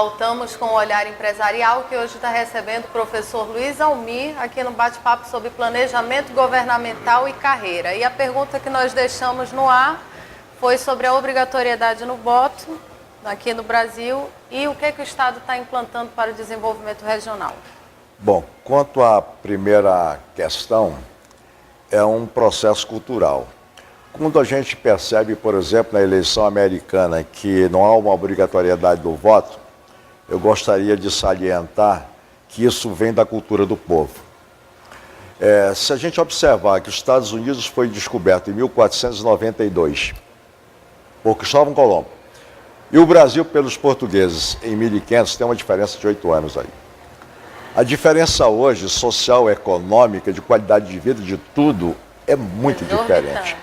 Voltamos com o Olhar Empresarial, que hoje está recebendo o professor Luiz Almir aqui no bate-papo sobre planejamento governamental e carreira. E a pergunta que nós deixamos no ar foi sobre a obrigatoriedade no voto aqui no Brasil e o que o Estado está implantando para o desenvolvimento regional. Bom, quanto à primeira questão, é um processo cultural. Quando a gente percebe, por exemplo, na eleição americana, que não há uma obrigatoriedade do voto, eu gostaria de salientar que isso vem da cultura do povo. Se a gente observar que os Estados Unidos foi descoberto em 1492 por Cristóvão Colombo e o Brasil pelos portugueses em 1500, tem uma diferença de 8 anos aí. A diferença hoje, social, econômica, de qualidade de vida, de tudo, é muito diferente.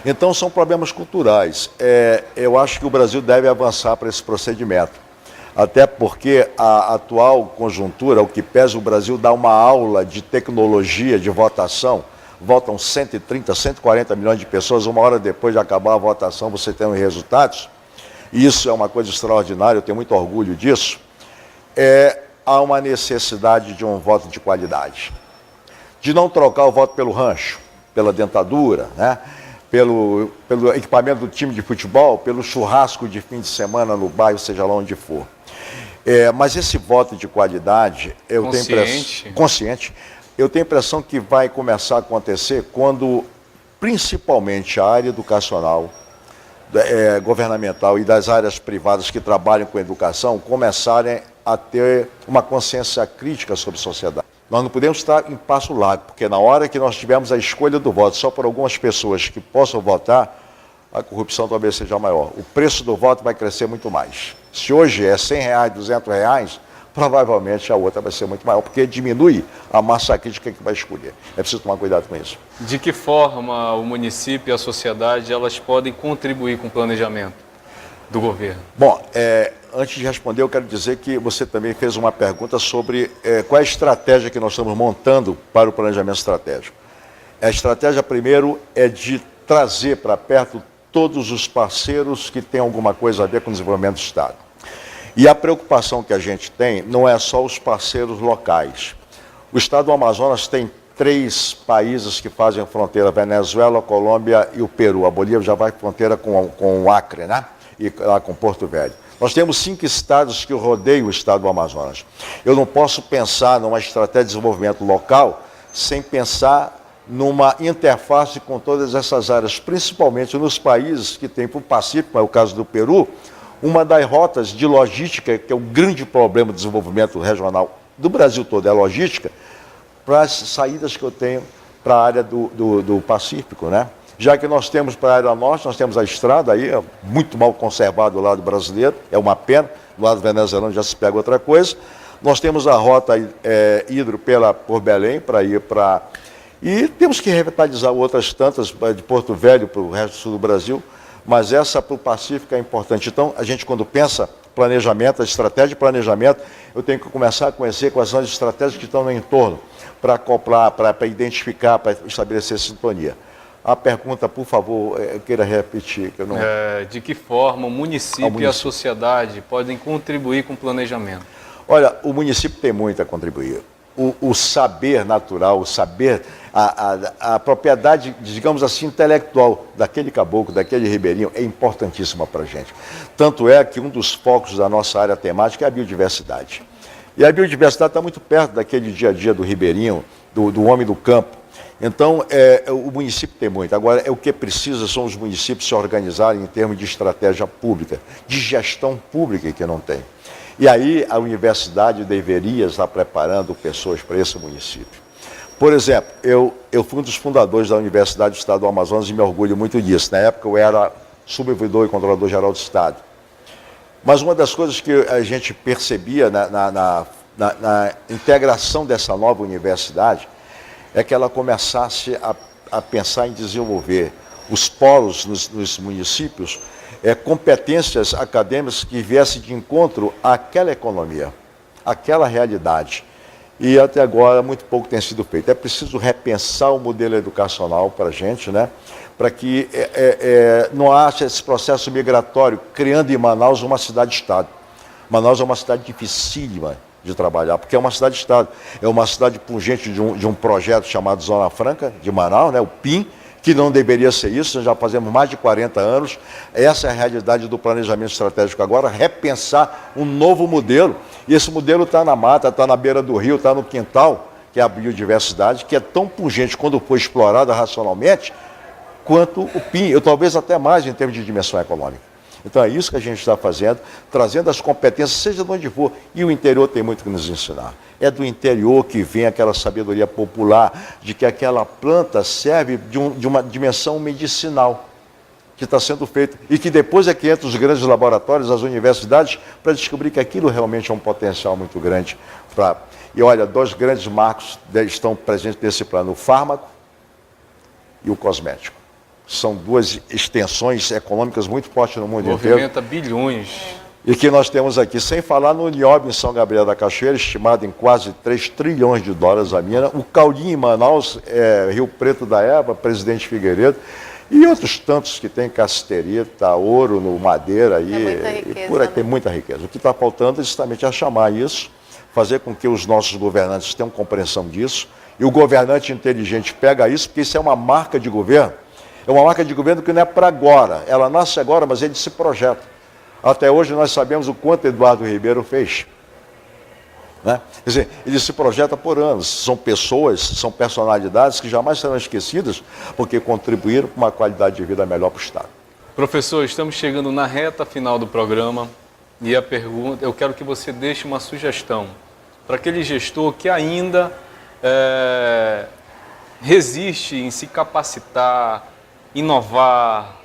Então, são problemas culturais. Eu acho que o Brasil deve avançar para esse procedimento. Até porque a atual conjuntura, o que pesa, o Brasil dá uma aula de tecnologia de votação. Votam 130, 140 milhões de pessoas, uma hora depois de acabar a votação você tem os resultados. E isso é uma coisa extraordinária, eu tenho muito orgulho disso. Há uma necessidade de um voto de qualidade. De não trocar o voto pelo rancho, pela dentadura, né? Pelo equipamento do time de futebol, pelo churrasco de fim de semana no bairro, seja lá onde for. Mas esse voto de qualidade, consciente, eu tenho a impressão que vai começar a acontecer quando, principalmente, a área educacional, governamental e das áreas privadas que trabalham com educação começarem a ter uma consciência crítica sobre a sociedade. Nós não podemos estar em passo largo, porque na hora que nós tivermos a escolha do voto só por algumas pessoas que possam votar, a corrupção talvez seja maior. O preço do voto vai crescer muito mais. Se hoje é R$100, R$200, provavelmente a outra vai ser muito maior, porque diminui a massa crítica que vai escolher. É preciso tomar cuidado com isso. De que forma o município e a sociedade elas podem contribuir com o planejamento do governo? Bom, antes de responder, eu quero dizer que você também fez uma pergunta sobre qual é a estratégia que nós estamos montando para o planejamento estratégico. A estratégia, primeiro, é de trazer para perto todos os parceiros que têm alguma coisa a ver com o desenvolvimento do Estado. E a preocupação que a gente tem não é só os parceiros locais. O Estado do Amazonas tem 3 países que fazem fronteira, Venezuela, Colômbia e o Peru. A Bolívia já vai fronteira com o Acre, né? E lá com Porto Velho. Nós temos 5 estados que rodeiam o Estado do Amazonas. Eu não posso pensar numa estratégia de desenvolvimento local sem pensar numa interface com todas essas áreas, principalmente nos países que têm para o Pacífico, como é o caso do Peru, uma das rotas de logística, que é o grande problema do desenvolvimento regional do Brasil todo, é a logística, para as saídas que eu tenho para a área do Pacífico, né? Já que nós temos para a área norte, nós temos a estrada aí, muito mal conservada do lado brasileiro, é uma pena, do lado venezuelano já se pega outra coisa. Nós temos a rota hidro por Belém, para ir para... E temos que revitalizar outras tantas, de Porto Velho para o resto do sul do Brasil, mas essa para o Pacífico é importante. Então, a gente quando pensa planejamento, a estratégia de planejamento, eu tenho que começar a conhecer quais são as estratégias que estão no entorno, para acoplar, para identificar, para estabelecer sintonia. A pergunta, por favor, eu queira repetir. Que eu não... de que forma o município e a sociedade podem contribuir com o planejamento? Olha, o município tem muito a contribuir. O saber natural, o saber, a propriedade, digamos assim, intelectual daquele caboclo, daquele ribeirinho, é importantíssima para a gente. Tanto é que um dos focos da nossa área temática é a biodiversidade. E a biodiversidade está muito perto daquele dia a dia do ribeirinho, do homem do campo. Então, o município tem muito. Agora, o que precisa são os municípios se organizarem em termos de estratégia pública, de gestão pública que não tem. E aí, a universidade deveria estar preparando pessoas para esse município. Por exemplo, eu fui um dos fundadores da Universidade do Estado do Amazonas e me orgulho muito disso. Na época, eu era subouvidor e controlador-geral do Estado. Mas uma das coisas que a gente percebia na integração dessa nova universidade é que ela começasse a pensar em desenvolver os polos nos municípios, competências acadêmicas que viessem de encontro àquela economia, àquela realidade. E até agora muito pouco tem sido feito. É preciso repensar o modelo educacional para a gente, né? Para que não haja esse processo migratório, criando em Manaus uma cidade-estado. Manaus é uma cidade dificílima de trabalhar, porque é uma cidade-estado. É uma cidade pungente de um projeto chamado Zona Franca de Manaus, né, o PIM, que não deveria ser isso, nós já fazemos mais de 40 anos. Essa é a realidade do planejamento estratégico agora, repensar um novo modelo. E esse modelo está na mata, está na beira do rio, está no quintal, que é a biodiversidade, que é tão pungente quando for explorada racionalmente, quanto o PIM, ou talvez até mais em termos de dimensão econômica. Então é isso que a gente está fazendo, trazendo as competências, seja de onde for. E o interior tem muito que nos ensinar. É do interior que vem aquela sabedoria popular de que aquela planta serve de uma dimensão medicinal que está sendo feita. E que depois é que entra os grandes laboratórios, as universidades, para descobrir que aquilo realmente é um potencial muito grande. E olha, 2 grandes marcos estão presentes nesse plano, o fármaco e o cosmético. São 2 extensões econômicas muito fortes no mundo inteiro. Movimenta bilhões. E que nós temos aqui, sem falar no Nióbio em São Gabriel da Cachoeira, estimado em quase 3 trilhões de dólares a mina, o Caulim em Manaus, Rio Preto da Eva, Presidente Figueiredo, e outros tantos que tem Casterita, ouro, no madeira, tem muita riqueza. O que está faltando é justamente a chamar isso, fazer com que os nossos governantes tenham compreensão disso, e o governante inteligente pega isso, porque isso é uma marca de governo. É uma marca de governo que não é para agora, ela nasce agora, mas ele se projeta. Até hoje nós sabemos o quanto Eduardo Ribeiro fez. Né? Quer dizer, ele se projeta por anos, são pessoas, são personalidades que jamais serão esquecidas, porque contribuíram para uma qualidade de vida melhor para o Estado. Professor, estamos chegando na reta final do programa e a pergunta, eu quero que você deixe uma sugestão para aquele gestor que ainda resiste em se capacitar, inovar,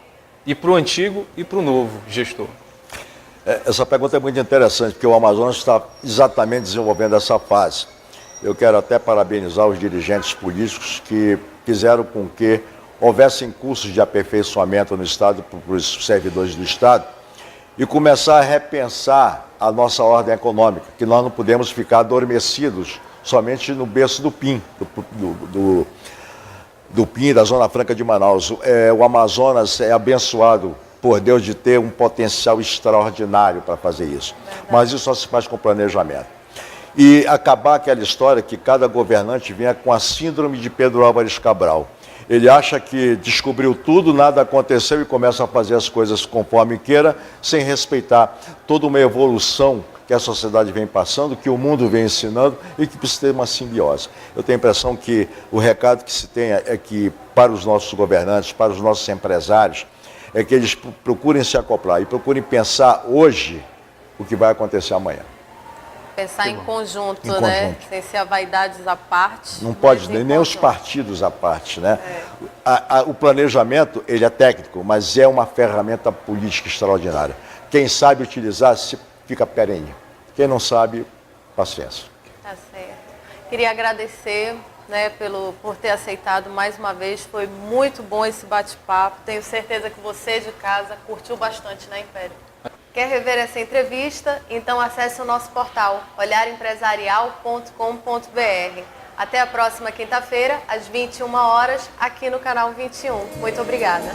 e para o antigo e para o novo gestor. Essa pergunta é muito interessante, porque o Amazonas está exatamente desenvolvendo essa fase. Eu quero até parabenizar os dirigentes políticos que fizeram com que houvessem cursos de aperfeiçoamento no Estado para os servidores do Estado e começar a repensar a nossa ordem econômica, que nós não podemos ficar adormecidos somente no berço do PIM, do PIM, da Zona Franca de Manaus. O Amazonas é abençoado por Deus de ter um potencial extraordinário para fazer isso. Verdade. Mas isso só se faz com planejamento. E acabar aquela história que cada governante venha com a síndrome de Pedro Álvares Cabral. Ele acha que descobriu tudo, nada aconteceu e começa a fazer as coisas conforme queira, sem respeitar toda uma evolução que a sociedade vem passando, que o mundo vem ensinando e que precisa ter uma simbiose. Eu tenho a impressão que o recado que se tem é que, para os nossos governantes, para os nossos empresários, é que eles procurem se acoplar e procurem pensar hoje o que vai acontecer amanhã. Pensar em conjunto, né? Sem ser a vaidades à parte. Não pode, nem os partidos à parte, né? O planejamento, ele é técnico, mas é uma ferramenta política extraordinária. Quem sabe utilizar, fica perene. Quem não sabe, paciência. Tá certo. Queria agradecer, né, por ter aceitado mais uma vez. Foi muito bom esse bate-papo. Tenho certeza que você de casa curtiu bastante, né, Império? Quer rever essa entrevista? Então acesse o nosso portal olharempresarial.com.br. Até a próxima quinta-feira, às 21 horas, aqui no canal 21. Muito obrigada.